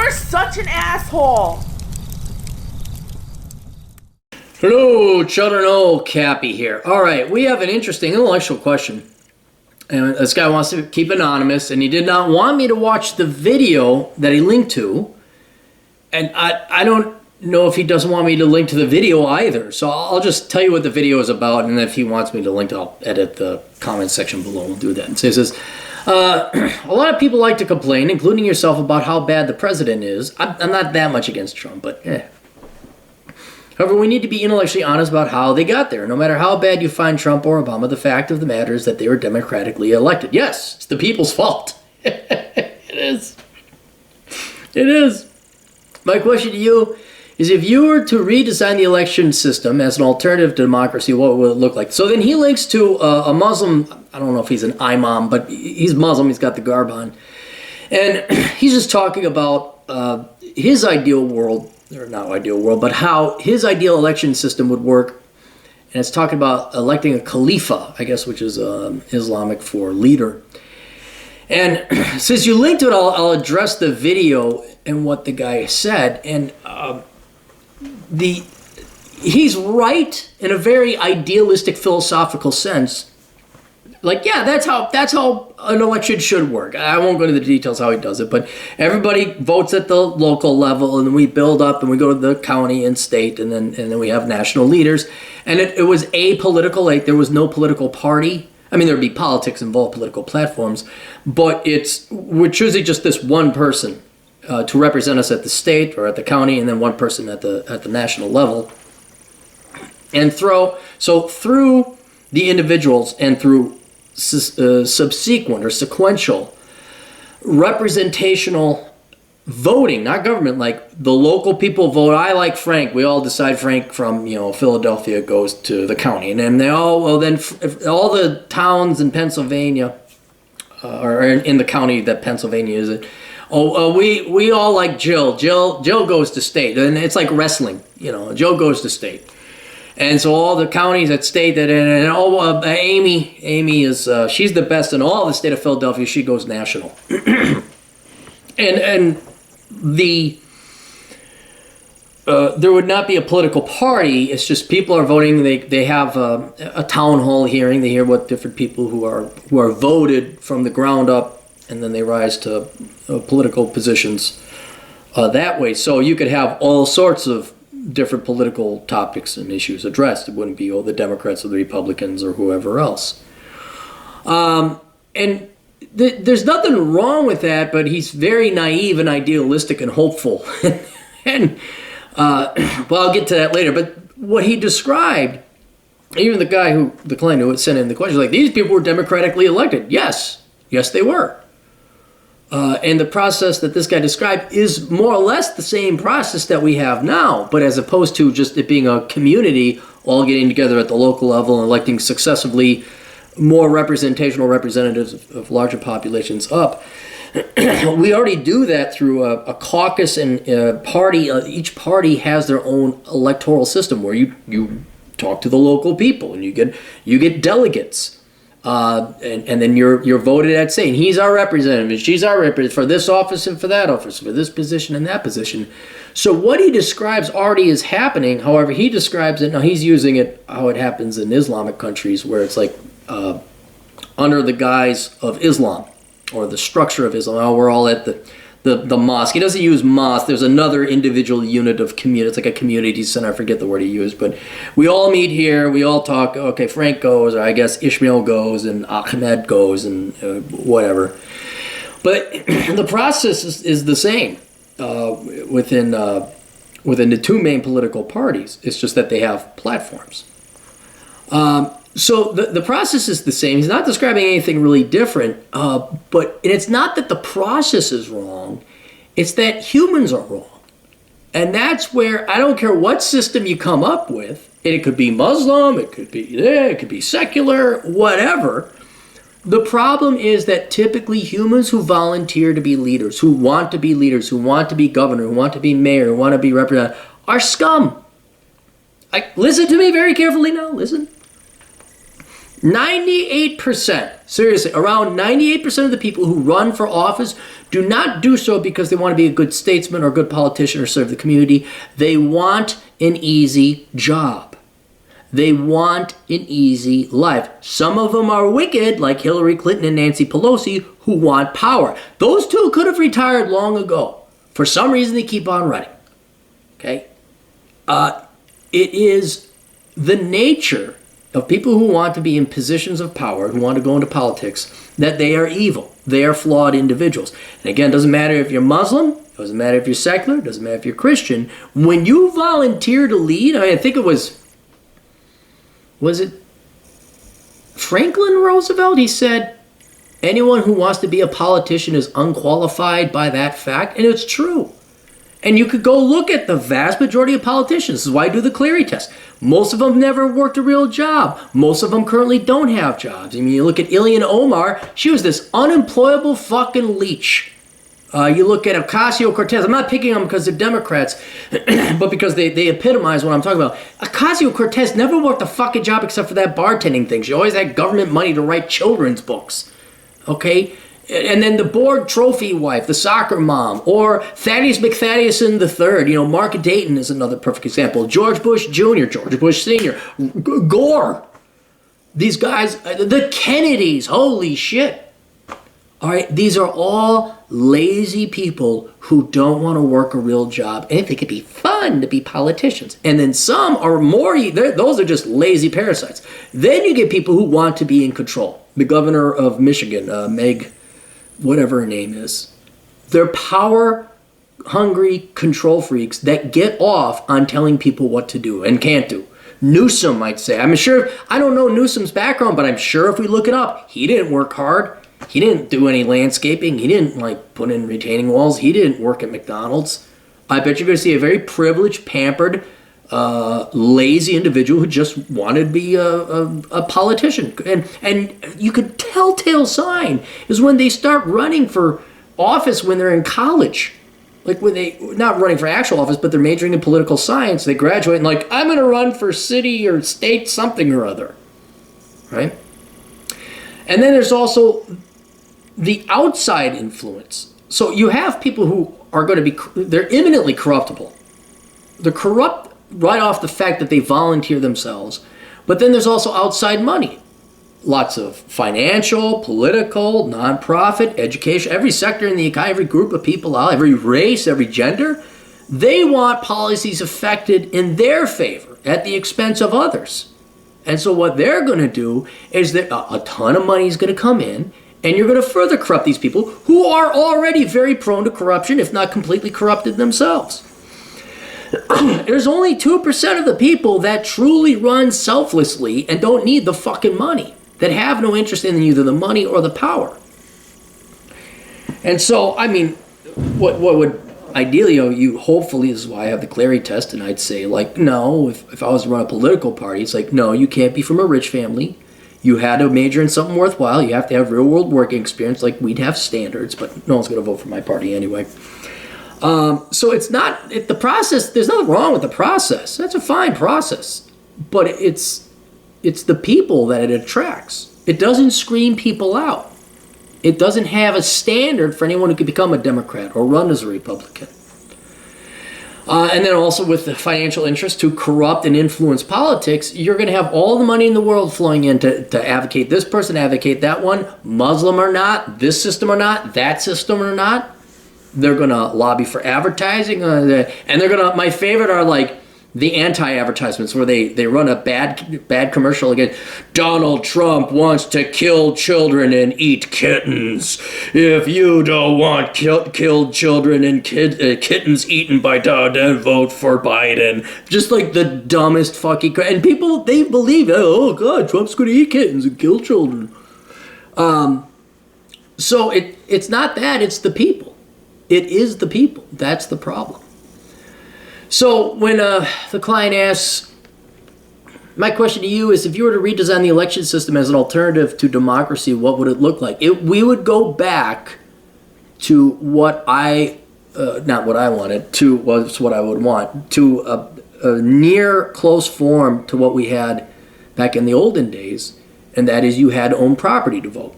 You're such an asshole. Hello, children. Oh, Cappy here. All right, we have an interesting intellectual question. And this guy wants to keep anonymous, and he did not want me to watch the video that he linked to. And I don't know if he doesn't want me to link to the video either. So I'll just tell you what the video is about, and if he wants me to link, I'll edit the comment section below. We'll do that. And so he says, a lot of people like to complain, including yourself, about how bad the president is. I'm not that much against Trump, but However, we need to be intellectually honest about how they got there. No matter how bad you find Trump or Obama, the fact of the matter is that they were democratically elected. Yes, it's the people's fault. It is. It is. My question to you is, if you were to redesign the election system as an alternative to democracy, what would it look like? So then he links to a Muslim, I don't know if he's an imam, but he's Muslim, he's got the garb on. And he's just talking about his ideal world, or not ideal world, but how his ideal election system would work. And it's talking about electing a Khalifa, I guess, which is Islamic for leader. And since you linked to it, I'll address the video and what the guy said. And he's right in a very idealistic philosophical sense. Like, yeah, that's how an election should work. I won't go into the details how he does it, but everybody votes at the local level, and then we build up, and we go to the county and state, and then we have national leaders. And it was apolitical, like there was no political party. I mean, there'd be politics involved, political platforms, but we're choosing just this one person to represent us at the state or at the county, and then one person at the national level. And through the individuals and through subsequent or sequential representational voting, not government, like the local people vote. I like Frank. We all decide Frank from Philadelphia goes to the county, and then if all the towns in Pennsylvania or in the county that Pennsylvania is in. We all like Jill. Jill goes to state, and it's like wrestling. Jill goes to state. And so all the counties at state Amy is she's the best in all the state of Philadelphia. She goes national, and there would not be a political party. It's just people are voting. They have a town hall hearing. They hear what different people who are voted from the ground up, and then they rise to political positions that way. So you could have all sorts of different political topics and issues addressed. It wouldn't be the Democrats or the Republicans or whoever else. And there's nothing wrong with that, but he's very naive and idealistic and hopeful. And I'll get to that later. But what he described, even the client who sent in the question, like, these people were democratically elected. Yes, they were. And the process that this guy described is more or less the same process that we have now, but as opposed to just it being a community all getting together at the local level and electing successively more representational representatives of larger populations up. We already do that through a caucus and a party. Each party has their own electoral system where you talk to the local people and you get delegates. And then you're voted at saying he's our representative and she's our representative for this office and for that office, for this position and that position. So what he describes already is happening. However, he describes it, now he's using it how it happens in Islamic countries where it's like under the guise of Islam or the structure of Islam. Oh, we're all at the mosque. He doesn't use mosque. There's another individual unit of community. It's like a community center. I forget the word he used, but we all meet here. We all talk. Okay, Frank goes, or I guess Ishmael goes, and Ahmed goes, and whatever. But the process is the same within the two main political parties. It's just that they have platforms. So the process is the same. He's not describing anything really different, but it's not that the process is wrong. It's that humans are wrong. And that's where, I don't care what system you come up with, and it could be Muslim, it could be secular, whatever. The problem is that typically humans who volunteer to be leaders, who want to be leaders, who want to be governor, who want to be mayor, who want to be representative, are scum. Listen to me very carefully now, listen. 98%, seriously, around 98% of the people who run for office do not do so because they want to be a good statesman or a good politician or serve the community. They want an easy job. They want an easy life. Some of them are wicked, like Hillary Clinton and Nancy Pelosi, who want power. Those two could have retired long ago. For some reason, they keep on running. Okay? It is the nature of people who want to be in positions of power, who want to go into politics, that they are evil. They are flawed individuals. And again, it doesn't matter if you're Muslim, it doesn't matter if you're secular, it doesn't matter if you're Christian. When you volunteer to lead, I think it was it Franklin Roosevelt? He said, anyone who wants to be a politician is unqualified by that fact, and it's true. And you could go look at the vast majority of politicians. This is why I do the Cleary test. Most of them never worked a real job. Most of them currently don't have jobs. I mean, you look at Ilhan Omar, she was this unemployable fucking leech. You look at Ocasio-Cortez. I'm not picking them because they're Democrats, but because they epitomize what I'm talking about. Ocasio-Cortez never worked a fucking job except for that bartending thing. She always had government money to write children's books. Okay? And then the Borg trophy wife, the soccer mom, or Thaddeus McThaddeus III. You know, Mark Dayton is another perfect example. George Bush Jr., George Bush Sr., Gore. These guys, the Kennedys, holy shit. All right, these are all lazy people who don't want to work a real job and think it'd be fun to be politicians. And then some are those are just lazy parasites. Then you get people who want to be in control. The governor of Michigan, Meg, whatever her name is. They're power-hungry control freaks that get off on telling people what to do and can't do. Newsom might say. I'm sure, I don't know Newsom's background, but I'm sure if we look it up, he didn't work hard. He didn't do any landscaping. He didn't put in retaining walls. He didn't work at McDonald's. I bet you're going to see a very privileged, pampered, lazy individual who just wanted to be a politician. And you could telltale sign is when they start running for office when they're in college. Like when they, not running for actual office, but they're majoring in political science. They graduate and I'm going to run for city or state something or other. Right? And then there's also the outside influence. So you have people who are going to be, they're imminently corruptible. They're corrupt right off the fact that they volunteer themselves. But then there's also outside money. Lots of financial, political, nonprofit, education, every sector in the economy, every group of people out, every race, every gender, they want policies affected in their favor at the expense of others. And so what they're going to do is that a ton of money is going to come in, and you're going to further corrupt these people who are already very prone to corruption, if not completely corrupted themselves. There's only 2% of the people that truly run selflessly and don't need the fucking money, that have no interest in either the money or the power. And so, I mean, what would ideally, you hopefully, this is why I have the Cleary test, and I'd say, no, if I was to run a political party, it's no, you can't be from a rich family. You had to major in something worthwhile. You have to have real-world working experience. We'd have standards, but no one's going to vote for my party anyway. So it's not, the process, there's nothing wrong with the process. That's a fine process. But it's the people that it attracts. It doesn't screen people out. It doesn't have a standard for anyone who could become a Democrat or run as a Republican. And then also with the financial interest to corrupt and influence politics, you're going to have all the money in the world flowing in to advocate this person, advocate that one, Muslim or not, this system or not, that system or not. They're going to lobby for advertising. And they're going to, my favorite are the anti-advertisements where they run a bad commercial again. Donald Trump wants to kill children and eat kittens. If you don't want killed children and kittens eaten by Donald, then vote for Biden. Just the dumbest fucking crap. And people, they believe, oh God, Trump's going to eat kittens and kill children. So it's not that, it's the people. It is the people. That's the problem. So when the client asks, my question to you is, if you were to redesign the election system as an alternative to democracy, what would it look like? We would go back to what not what I wanted, to was what I would want, to a near close form to what we had back in the olden days. and that is you had to own property to vote.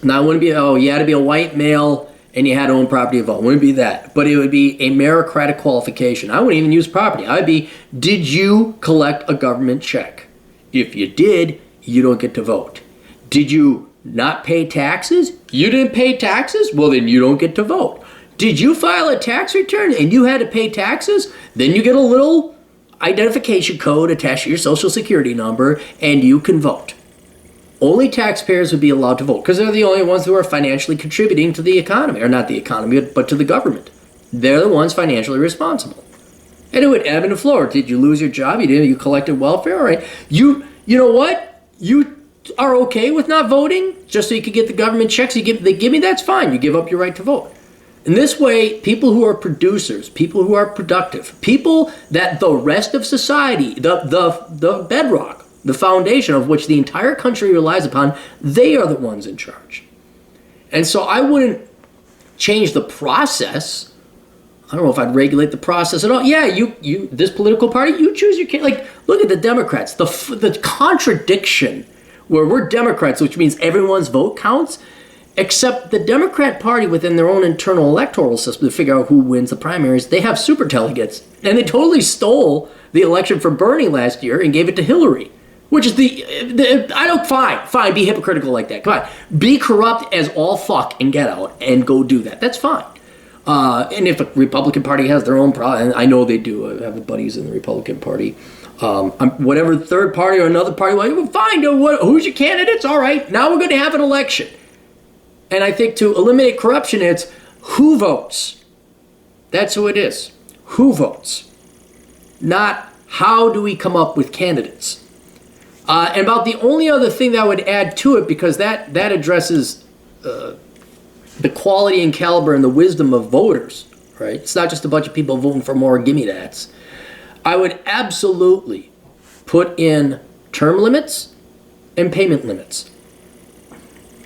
Now, it wouldn't be, you had to be a white male and you had to own property to vote. It wouldn't be that. But it would be a meritocratic qualification. I wouldn't even use property. I would be, did you collect a government check? If you did, you don't get to vote. Did you not pay taxes? You didn't pay taxes? Well, then you don't get to vote. Did you file a tax return and you had to pay taxes? Then you get a little identification code attached to your social security number and you can vote. Only taxpayers would be allowed to vote because they're the only ones who are financially contributing to the economy, or not the economy, but to the government. They're the ones financially responsible. And it would ebb and flow. Did you lose your job? You didn't. You collected welfare. All right. You know what? You are okay with not voting just so you could get the government checks they give me. That's fine. You give up your right to vote. In this way, people who are producers, people who are productive, people that the rest of society, the bedrock, the foundation of which the entire country relies upon, they are the ones in charge. And so I wouldn't change the process. I don't know if I'd regulate the process at all. Yeah, you this political party, you choose your candidate. Like, look at the Democrats. The contradiction where we're Democrats, which means everyone's vote counts, except the Democrat Party within their own internal electoral system to figure out who wins the primaries, they have superdelegates. And they totally stole the election for Bernie last year and gave it to Hillary. Which is fine, be hypocritical like that. Come on, be corrupt as all fuck and get out and go do that. That's fine. And if a Republican Party has their own problem, and I know they do, I have buddies in the Republican Party, whatever third party or another party, well, fine, who's your candidates? All right, now we're going to have an election. And I think to eliminate corruption, it's who votes. That's who it is. Who votes? Not how do we come up with candidates. And about the only other thing that I would add to it, because that addresses the quality and caliber and the wisdom of voters, right? It's not just a bunch of people voting for more gimme-that's. I would absolutely put in term limits and payment limits.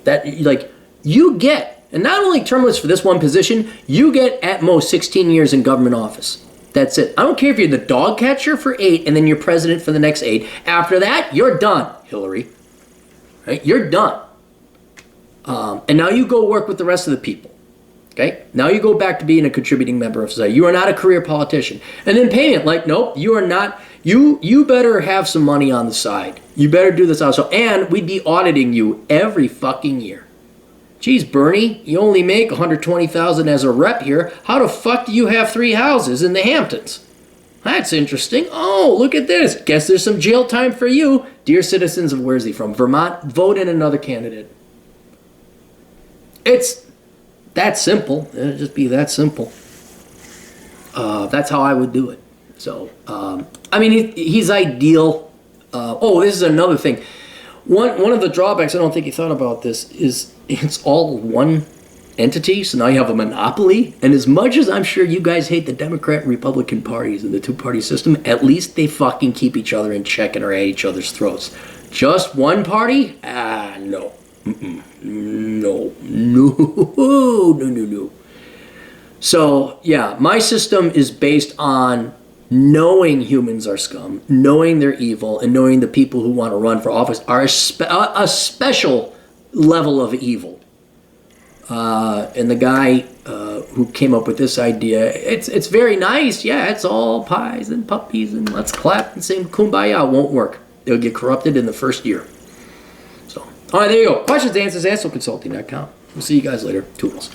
That, like, you get, and not only term limits for this one position, you get at most 16 years in government office. That's it. I don't care if you're the dog catcher for 8 and then you're president for the next 8. After that, you're done, Hillary. Right? You're done. And now you go work with the rest of the people. Okay? Now you go back to being a contributing member of society. You are not a career politician. And then payment, like, nope, you are not. You better have some money on the side. You better do this also. And we'd be auditing you every fucking year. Geez, Bernie, you only make $120,000 as a rep here. How the fuck do you have 3 houses in the Hamptons? That's interesting. Oh, look at this. Guess there's some jail time for you. Dear citizens of, where's he from? Vermont, vote in another candidate. It's that simple. It'll just be that simple. That's how I would do it. So, I mean, he's ideal. This is another thing. One of the drawbacks, I don't think he thought about this, is it's all one entity, so now you have a monopoly. And as much as I'm sure you guys hate the Democrat and Republican parties and the two-party system, at least they fucking keep each other in check and are at each other's throats. Just one party? No. No. So, yeah, my system is based on knowing humans are scum, knowing they're evil, and knowing the people who want to run for office are a special level of evil. And the guy who came up with this idea, it's very nice. Yeah, it's all pies and puppies and let's clap and sing kumbaya. It won't work. They'll get corrupted in the first year. So, all right, there you go. Questions, answers, AstroConsulting.com. We'll see you guys later. Toodles.